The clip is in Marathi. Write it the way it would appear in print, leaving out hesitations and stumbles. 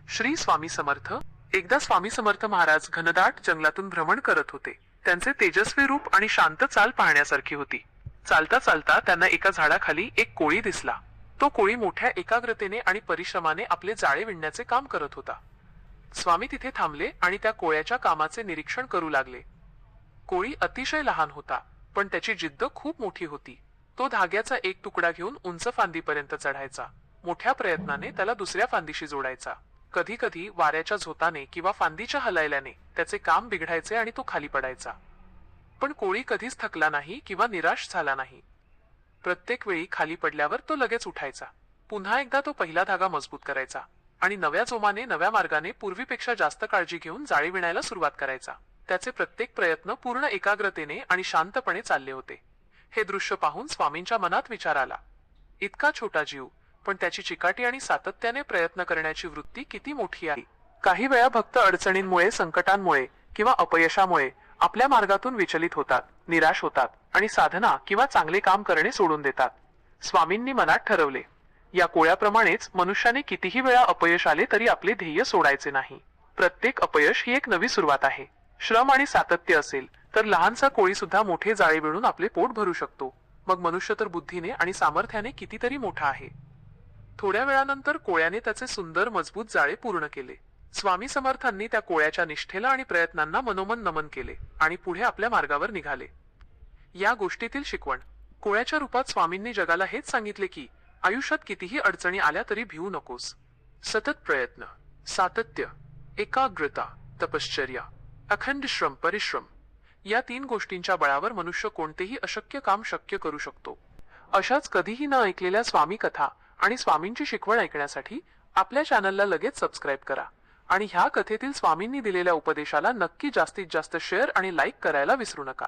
श्री स्वामी समर्थ. एकदा स्वामी समर्थ महाराज घनदाट जंगलातून भ्रमण करत होते. त्यांचे तेजस्वी रूप आणि शांत चाल पाहण्यासारखी होती. चालता चालता त्यांना एका झाडाखाली एक कोळी दिसला. तो कोळी मोठ्या एकाग्रतेने आणि परिश्रमाने आपले जाळे विणण्याचे काम करत होता. स्वामी तिथे थांबले आणि त्या कोळ्याच्या कामाचे निरीक्षण करू लागले. कोळी अतिशय लहान होता, पण त्याची जिद्द खूप मोठी होती. तो धाग्याचा एक तुकडा घेऊन उंच फांदीपर्यंत चढायचा. मोठ्या प्रयत्नाने त्याला दुसऱ्या फांदीशी जोडायचा. कधी कधी वाऱ्याच्या झोताने किंवा फांदीच्या हलायल्याने त्याचे काम बिघडायचे आणि तो खाली पडायचा. पण कोळी कधीच थकला नाही किंवा निराश झाला नाही. प्रत्येक वेळी खाली पडल्यावर तो लगेच उठायचा. पुन्हा एकदा तो पहिला धागा मजबूत करायचा आणि नव्या जोमाने नव्या मार्गाने पूर्वीपेक्षा जास्त काळजी घेऊन जाळी विणायला सुरुवात करायचा. त्याचे प्रत्येक प्रयत्न पूर्ण एकाग्रतेने आणि शांतपणे चालले होते. हे दृश्य पाहून स्वामींच्या मनात विचार आला, इतका छोटा जीव, पण त्याची चिकाटी आणि सातत्याने प्रयत्न करण्याची वृत्ती किती मोठी आहे. काही वेळा भक्त अडचणींमुळे, संकटांमुळे किंवा अपयशामुळे आपल्या मार्गातून विचलित होतात, निराश होतात आणि साधना किंवा चांगले काम करणे सोडून देतात. स्वामींनी मनात ठरवले, या कोळ्याप्रमाणेच मनुष्याने कितीही वेळा अपयश आले तरी आपले ध्येय सोडायचे नाही. प्रत्येक अपयश ही एक नवी सुरुवात आहे. श्रम आणि सातत्य असेल तर लहानसा कोळी सुद्धा मोठे जाळे विणून आपले पोट भरू शकतो. मग मनुष्य तर बुद्धीने आणि सामर्थ्याने कितीतरी मोठा आहे. थोड्या वेळानंतर कोळ्याने त्याचे सुंदर मजबूत जाळे पूर्ण केले. स्वामी समर्थांनी त्या कोळ्याच्या निष्ठेला आणि प्रयत्नांना मनोमन नमन केले आणि पुढे आपल्या मार्गावर निघाले. या गोष्टीतील शिकवण. कोळ्याच्या रूपात स्वामींनी जगाला हेच सांगितले की आयुष्यात कितीही अडचणी आल्या तरी भिवू नकोस. सतत प्रयत्न, सातत्य, एकाग्रता, तपश्चर्या, अखंड श्रम, परिश्रम या 3 गोष्टींच्या बळावर मनुष्य कोणतेही अशक्य काम शक्य करू शकतो. अशाच कधीही न ऐकलेल्या स्वामी कथा आणि स्वामींची शिकवण ऐकण्यासाठी आपल्या चॅनलला लगेच सबस्क्राईब करा आणि ह्या कथेतील स्वामींनी दिलेल्या उपदेशाला नक्की जास्तीत जास्त शेअर आणि लाईक करायला विसरू नका.